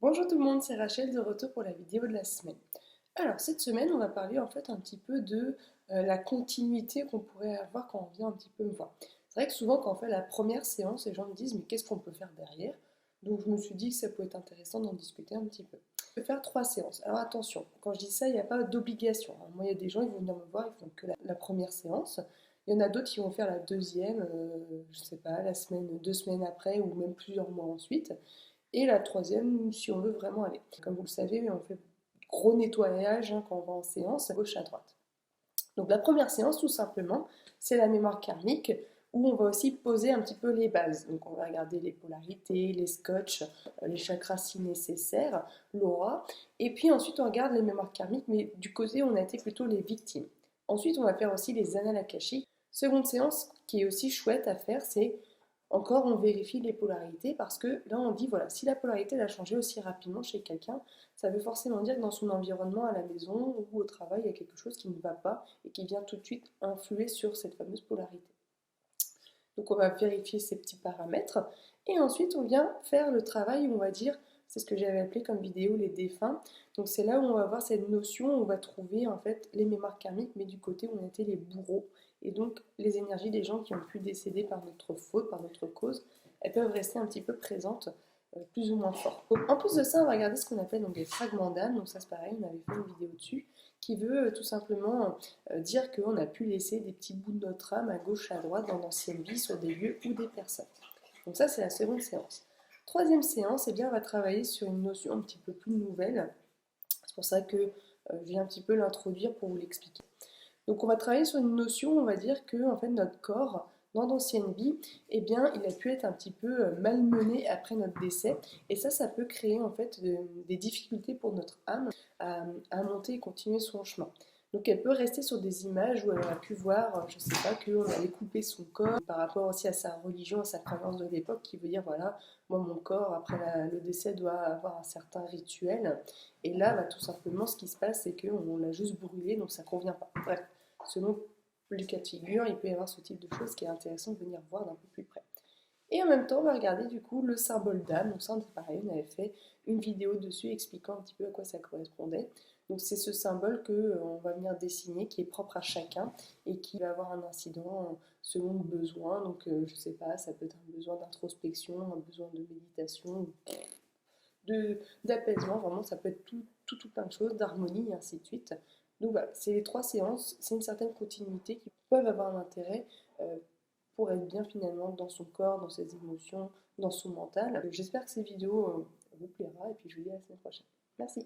Bonjour tout le monde, c'est Rachel de retour pour la vidéo de la semaine. Alors cette semaine, on va parler en fait un petit peu de la continuité qu'on pourrait avoir quand on vient un petit peu me voir. C'est vrai que souvent quand on fait la première séance, les gens me disent mais qu'est-ce qu'on peut faire derrière? Donc je me suis dit que ça pouvait être intéressant d'en discuter un petit peu. Je vais faire 3 séances. Alors attention, quand je dis ça, il n'y a pas d'obligation, hein. Moi, il y a des gens, ils vont venir me voir, ils font que la première séance. Il y en a d'autres qui vont faire la deuxième, je sais pas, la semaine, 2 semaines après ou même plusieurs mois ensuite. Et la troisième, si on veut vraiment aller. Comme vous le savez, on fait gros nettoyage quand on va en séance, à gauche à droite. Donc la première séance, tout simplement, c'est la mémoire karmique, où on va aussi poser un petit peu les bases. Donc on va regarder les polarités, les scotch, les chakras si nécessaire, l'aura. Et puis ensuite on regarde les mémoires karmiques, mais du côté où on a été plutôt les victimes. Ensuite on va faire aussi les annales akashiques. Seconde séance qui est aussi chouette à faire, c'est encore, on vérifie les polarités parce que là, on dit, voilà, si la polarité elle a changé aussi rapidement chez quelqu'un, ça veut forcément dire que dans son environnement, à la maison ou au travail, il y a quelque chose qui ne va pas et qui vient tout de suite influer sur cette fameuse polarité. Donc, on va vérifier ces petits paramètres et ensuite, on vient faire le travail où on va dire, c'est ce que j'avais appelé comme vidéo les défunts. Donc, c'est là où on va voir cette notion, où on va trouver en fait les mémoires karmiques, mais du côté où on était les bourreaux. Et donc, les énergies des gens qui ont pu décéder par notre faute, par notre cause, elles peuvent rester un petit peu présentes, plus ou moins fort. Donc, en plus de ça, on va regarder ce qu'on appelle donc, des fragments d'âme. Donc, ça, c'est pareil, on avait fait une vidéo dessus, qui veut tout simplement dire qu'on a pu laisser des petits bouts de notre âme à gauche, à droite, dans d'anciennes vies, sur des lieux ou des personnes. Donc, ça, c'est la seconde séance. Troisième séance, eh bien, on va travailler sur une notion un petit peu plus nouvelle. C'est pour ça que je viens un petit peu l'introduire pour vous l'expliquer. Donc on va travailler sur une notion, on va dire que en fait, notre corps, dans d'anciennes vies, eh bien, il a pu être un petit peu malmené après notre décès. Et ça peut créer en fait des difficultés pour notre âme à monter et continuer son chemin. Donc elle peut rester sur des images où elle a pu voir, je ne sais pas, qu'on allait couper son corps par rapport aussi à sa religion, à sa croyance de l'époque, qui veut dire, voilà, moi mon corps, après le décès, doit avoir un certain rituel. Et là, bah, tout simplement, ce qui se passe, c'est qu'on l'a juste brûlé, donc ça ne convient pas. Bref, selon les cas de figure, il peut y avoir ce type de choses qui est intéressant de venir voir d'un peu plus près. Et en même temps, on va regarder du coup le symbole d'âme. Donc ça, c'est pareil, on avait fait une vidéo dessus expliquant un petit peu à quoi ça correspondait. Donc c'est ce symbole que on va venir dessiner, qui est propre à chacun et qui va avoir un incident selon le besoin. Donc je sais pas, ça peut être un besoin d'introspection, un besoin de méditation, d'apaisement, vraiment ça peut être tout plein de choses, d'harmonie et ainsi de suite. Donc voilà, c'est les 3 séances, c'est une certaine continuité qui peuvent avoir un intérêt euh, pour être bien finalement dans son corps, dans ses émotions, dans son mental. J'espère que ces vidéos vous plaira et puis je vous dis à la semaine prochaine. Merci.